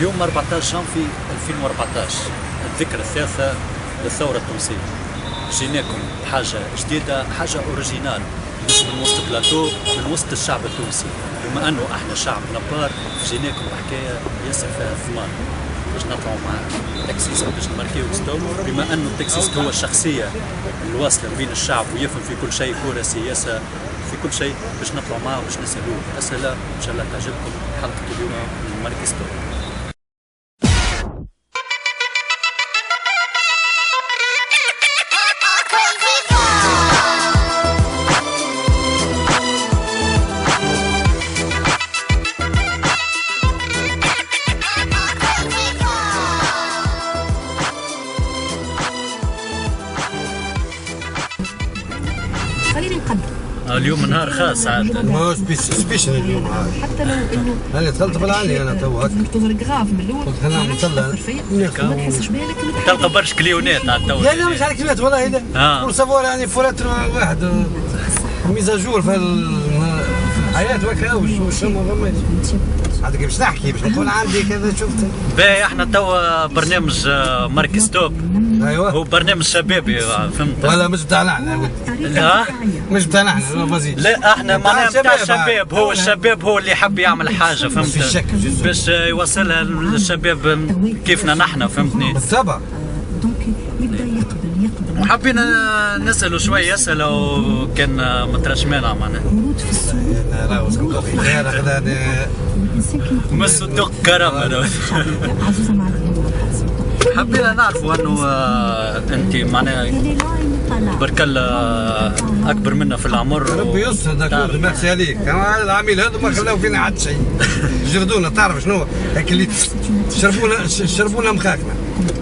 اليوم 14 جانفي 2014 الذكرى الثالثة للثورة التونسية. جيناكم بحاجة جديدة، حاجة أوريجينال، مش من وسط بلاتو، من وسط الشعب التونسي. بما أنه احنا شعب نبار جيناكم بحكاية ياسر فيها ثمان باش نطلعوا مع التاكسيست باش نماركيو ستو. بما أنه التاكسيست هو الشخصية الواصلة بين الشعب ويفهم في كل شيء، كورة سياسة في كل شيء، باش نطلعوا معاه باش نسألوه أسئلة إن شاء الله تعجبكم حلقة اليوم من ماركي ستو. خلينا نقدر اليوم نهار خاص عاد ما سبيشال اليوم هذا، حتى لو انه انا دخلت بالعالي انا تو هكا نكتب غراف من الاول قلت خلينا نطلع ما نحسش بها لكن تلقى برشا كليونات عاد تو. لا مش على كلمات والله لا كل سافوار يعني فورات واحد ميزاجور في الحياه وهكا وش ما فماش هذا باش نحكي باش نقول عندي كذا شفت. باهي احنا توا برنامج ماركي ستوب. ايوه هو برنامج شبابي فهمت. ولا مش بتاعنا احنا لا مش بتاعنا احنا مازال. لا احنا معناها بتاع شباب. الشباب، هو الشباب هو اللي يحب يعمل حاجه في فهمت، شك باش يوصلها للشباب كيفنا نحن فهمتني. بالطبع دونك يبدا يقبل حبينا نسألوا شوية أسئلة وكان مترشمانة معناها. ورود في السوق راهو اسكت خير غدا الانسان كي مسوا الدق كرم عزوزه مع حبينا نعرفوا أنه أنت معناها برك الله أكبر منا في العمر. ربي يستر داكور ميرسي عليك. العميل هذو ما خلاو فينا حتى شيء، جردونا تعرف شنو هاك اللي شربونا مخاكنا،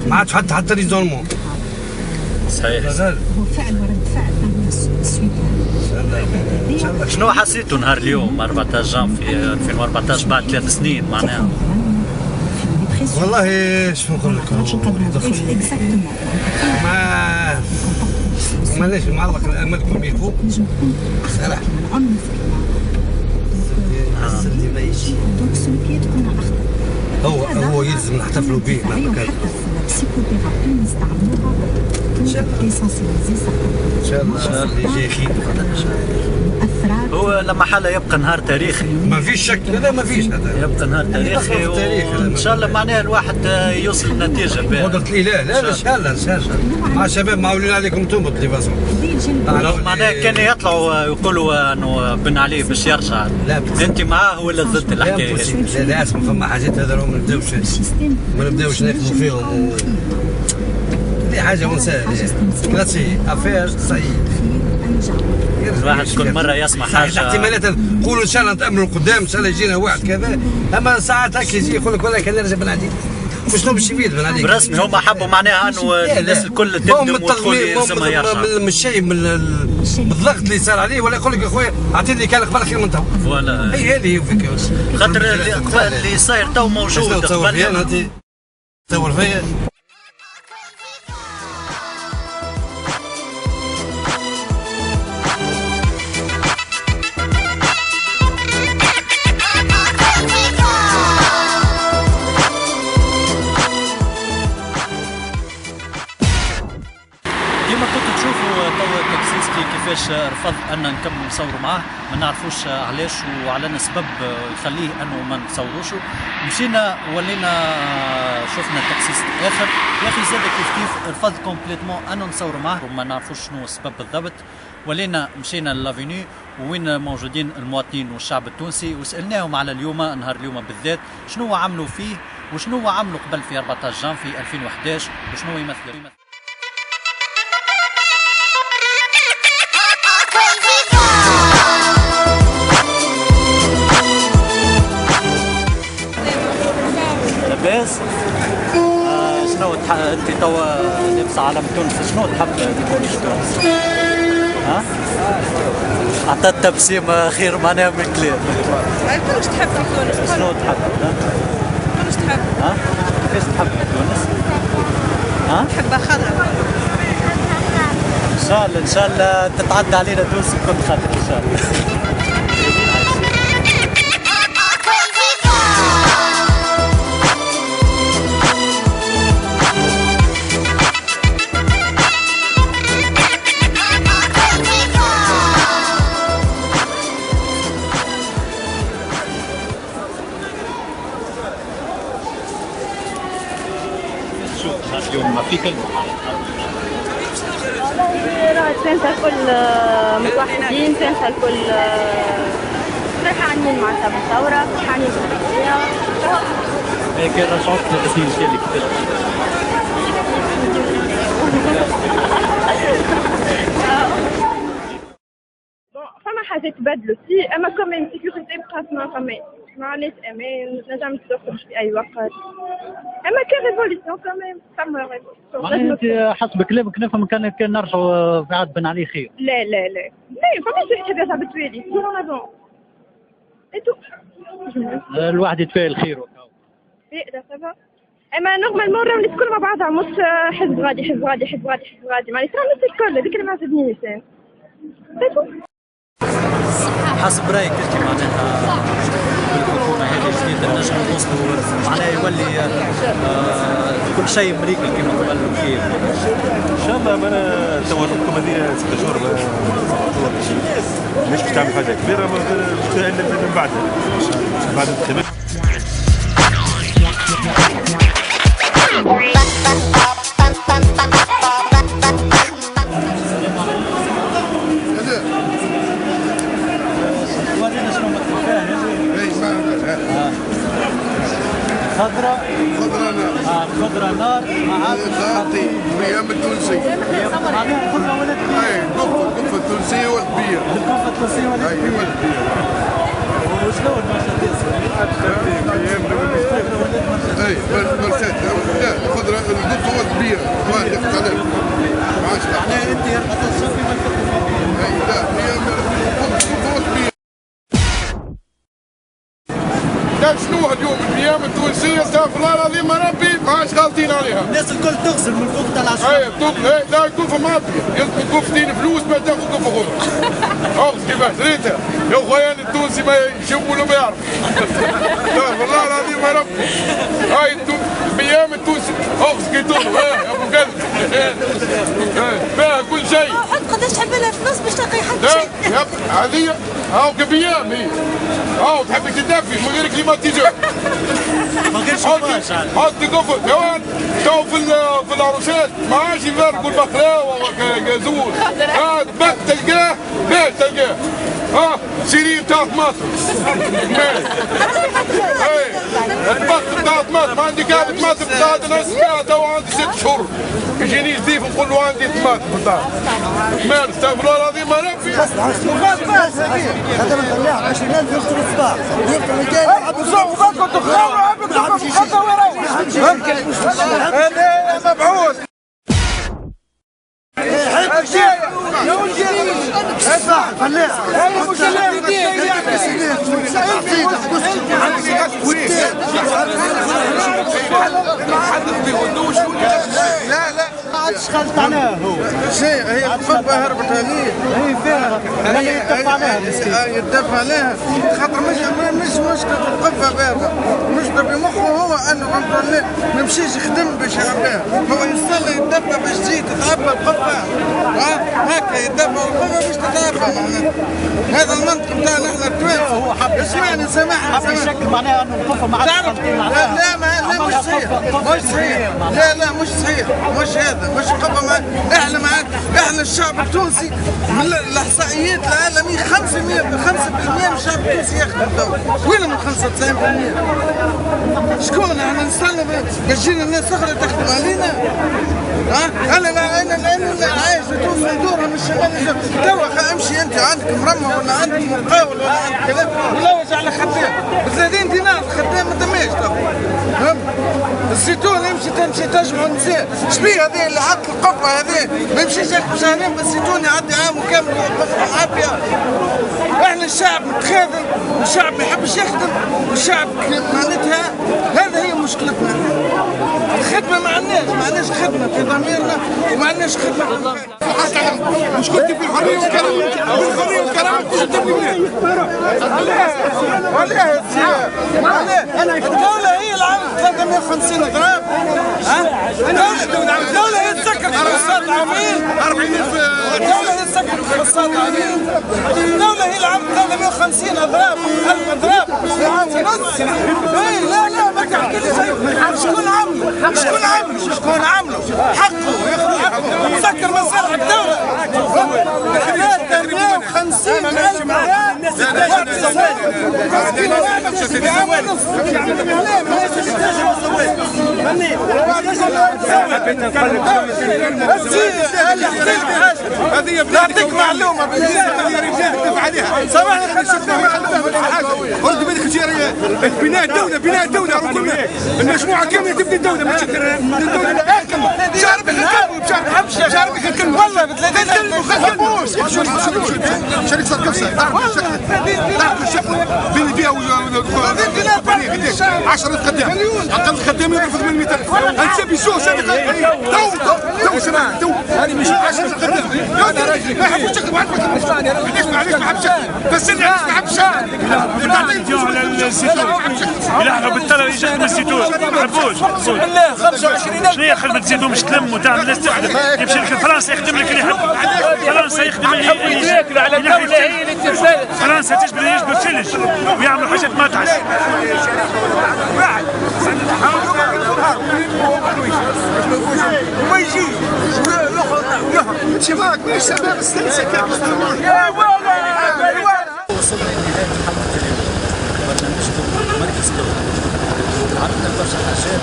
ما عادش حتى ريزونمون. صحيح. هو فعل ورد فعل شنو حسيتوا نهار اليوم 14 جانفي 2014 بعد 3 سنين معناها؟ والله شنو نقول لك، ماناش معلق الامل كيما يكون صراحه. هو يلزم نحتفلوا به مهما كان. ان شاء الله اللي جاي خير. هو لما حاله يبقى نهار تاريخي. ما فيش شك، لا ما فيش هذا يبقى نهار تاريخي وان شاء الله معناها الواحد يوصل لنتيجه باهيه. قدرة الاله لا ان شاء الله ان شاء الله. مع الشباب معولين عليكم انتم بالتلفزيون. معناها كان يطلعوا يقولوا انه بن عليه باش يرجع. لا انت معاه ولا ضد الحكايه؟ لا لا اسمع فما حاجات هذا ما نبداوش ناخذوا فيهم دي حاجه ونساها كلاسي افير صحيح. الواحد كل مره يسمع حاجه احتمالات نقولوا ان شاء الله نتاملوا قدام ان شاء الله يجينا واحد كذا، اما ساعات هكا يجي يقول لك والله كان نرجع بن عدي شنو باش يفيد بن عدي برسمي. هما حبوا معناها انه الناس الكل تندم وتقول يلزم يرجع من الشيء من الضغط اللي صار عليه، ولا يقول لك يا خويا اعطيني كان قبل خير من تو. ولا هي هذه فيك خاطر اللي صاير تو موجود قبل. تصور فيا كيفاش رفض ان نكمل نصوروا معاه، ما نعرفوش علاش وعلى سبب يخليه انه ما نصوروش. مشينا ولينا شفنا تاكسيست اخر يا اخي زاد كيف رفض كومبليتمون انه نصوروا معاه وما نعرفوش شنو السبب بالضبط. ولينا مشينا لافينيو وين موجودين المواطنين والشعب التونسي وسالناهم على اليوم نهار اليوم بالذات شنو عملوا فيه وشنو عملوا قبل في 14 جانفي 2011 وشنو يمثلوا. لاباس؟ شنو انت توا لابسه علم تونس، شنو تحب تكون في تونس؟ ها؟ عطات تبسيمه خير معناها من الكلام. كلش تحب في تونس. شنو تحب؟ كلش تحب. ها؟ كيفاش تحب في تونس؟ ها؟ نحبها خضرا. ان شاء الله تتعدى علينا تونس بكل خاطر ان شاء الله. كلمه في كلمه. والله التوانسة الكل متوحدين، التوانسة الكل فرحانين معناتها بالثورة، فرحانين بالحرية. هيك رجعوك 3 سنين اللي كنت فما حاجات تبدلوا سي، اما كمان سيكوريتي بقات ما عندناش امان، تنجم تخرج في اي وقت. اما كان ريفوليسيون كمان، فما ريفوليسيون. معناها انت حسب كلامك نفهم كان نرجعوا في عهد بن علي خير. لا لا لا لا، فماش واحد يرجع بالتوالي، toujours en avant. اي تو. الواحد يتفائل خير. ايه سافا. اما نورمالمون راهم الناس كل مع بعضها، مش حزب غادي حزب غادي حزب غادي حزب غادي، معناتها ترى الناس الكل، هذيك اللي ما عجبنيش انا. حسب رايك انت معناها بالحكومه هذه الجديده نجم نوصلوا معناها يولي كل شيء مريكل كما قبل وكيف؟ ان شاء الله. انا تو الحكومه هذه 6 شهور مش باش تعمل حاجه كبيره، باش تألف من بعدها بعد الانتخابات. خضرة نار خاطي قيام التونسي. معناها كلها ولد بير. اي القفة التونسية والبير. القفة التونسية والبير. وشنو المرسيدس؟ اي مرسيدس. لا الخضرة القفة والبير. ما عرفت عليك. ما عادش معناها انت غتصفي ما تفكر. اي لا هي القفة والبير. شنو اليوم القيام التونسية استغفر الله العظيم يا ربي ما عادش غالطين عليها. الناس الكل تغسل من فوق تاع العشرة. اي لا القفة مافيا، القفة دين فلوس ما تاخذ قفة خضرة. اغز كيفاش ريتها يا خويا التونسي ما يشوفوا ولا ما يعرف. استغفر الله العظيم يا ربي. هاي القيام التونسي اغز كي تطلب يا ابو كلب. فيها كل شيء. قداش تحب لها فلوس باش تلقي حتى لا شيء؟ هذه هاو كبيام هي. هاو تحبك تدفي من غير كليماتيزور. ما كانش شوفاج. حط قفل يوان تو في العروسات ما عادش يفرقوا البقلاوه وكازول. بات تلقاه باش تلقاه. سيرين تاع طماطم. اي البط تاع طماطم عندي كاب طماطم قاعد نسقيها تو عندي 6 شهور. يجيني جديد نقول له عندي طماطم بالطاط. مال استغفر الله العظيم يا ربي. هذا من خلاه 20,000 يفطر الصباح يفطر الرجال بالضبط كنت خاوي هذا مبعوث. يحب الشيء يا ولدي اسمع فلاح هاي لا لا ما عادش خلط عليها هو شيء هي القبه هربت عليه هي فيها يدفع عليها يدفع عليها خاطر مش مشكله القبه بارده مشكله بمخه هو انه ما يمشيش يخدم باش يعبيها هو يصلي يدفع باش تجي تتعبى القبه هكا يدفع القبه باش تتعبى معناها هذا المنطق بتاعنا احنا التوانسه هو حب اسمعني سامحني حب يشكل معناها انه القبه ما عادش لا مش صحيح مش صحيح لا مش صحيح مش هذا مش القبه احنا معاك احنا الشعب التونسي من الاحصائيات العالميه 5% من الشعب التونسي يخدم الدوله وين من 95% شكون احنا نستنى باش تجينا الناس اخرى تخدم علينا انا عايش في تونس ندورها من الشمال للجنوب توا امشي انت عندك مرمى ولا عندك مقاول ولا عندك كلام ولا وجع لك خدام ب 30 دينار خدام ما تماش فهمت الزيتون تمشي تجمع النساء شبيه هذه اللي عطل القبه هذه ما يمشيش ياكل شهرين بالزيتون يعدي عام كامل والقبه معبيه احنا الشعب متخاذل والشعب ما يحبش يخدم والشعب معناتها هذا هي مشكلتنا الخدمه ما عندناش خدمه في ضميرنا وما عندناش خدمه مش كنت في الحريه والكرامه بالحريه والكرامه كنت تبني ولا الدوله هي اللي عملت 350 غرام الدوله هي تسكر خلصات عامين 40,000 الدوله هي تسكر خلصات عامين الدوله هي اللي عملت 350 اضراب 1000 اضراب في عام ونص لا ما تحكي لي شيء شكون عمل شكون عملوا حقه تذكر مصالح الدولة 350,000 هذه نعطيك معلومة سامحني ورد بالك بناء الدولة بناء الدولة المجموعة كاملة تبني الدولة مش الدولة شاربك الكلب شاربك الكلب والله ب 30,000 شريك صار كبسة تعرف الشقة بين فيها 10 خدام أقل خدام يرفض من 100,000 أنت بيشوف شركة تو هذه مش 10 خدام ما حبش تشتغل معك معليش ما حبش بس اللي ما حبش يلحقوا بالطلب يخدم الزيتون ما حبوش بالله 25,000 شنو هي خدمة الزيتون مش تلم وتعمل الناس تخدم يمشي لك فرنسا يخدم لك اللي يحب فرنسا يخدم اللي ياكل على الدولة هي اللي تنسال فرنسا تجبر يجبر ثلج ويعملوا حاجات ما تعش وما يجي يمشي معك مش شباب السلسة كامل وصلنا لنهاية حلقة اليوم برنامجكم مركز دولة عرضنا برشا حاجات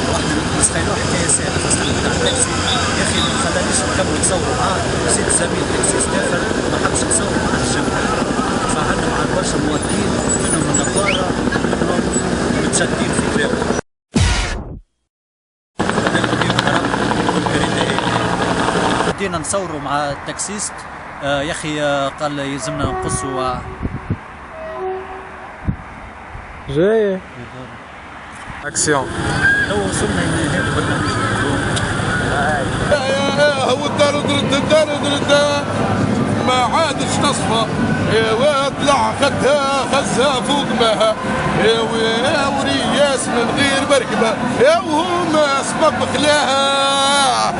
واحنا نستخيلوا حكاية سهلة خاصة بتاع التاكسي يا اخي ما خلانيش نكملوا نصوروا معاه زيد زميل تاكسي ستافر ما حبش نصور معاه الجنب تفاعلنا مع برشا موظفين منهم النظارة منهم متشدين في كلامهم بدينا نصوروا مع التاكسيست يا اخي قال يلزمنا نقصوا جاي اكسيون تو وصلنا لنهاية برنامج اليوم هو الدار درد ما عادش تصفى ايوا طلع خدها خزها فوق ماها ايوا ورياس من غير مركبه ايوا ما سبق خلاها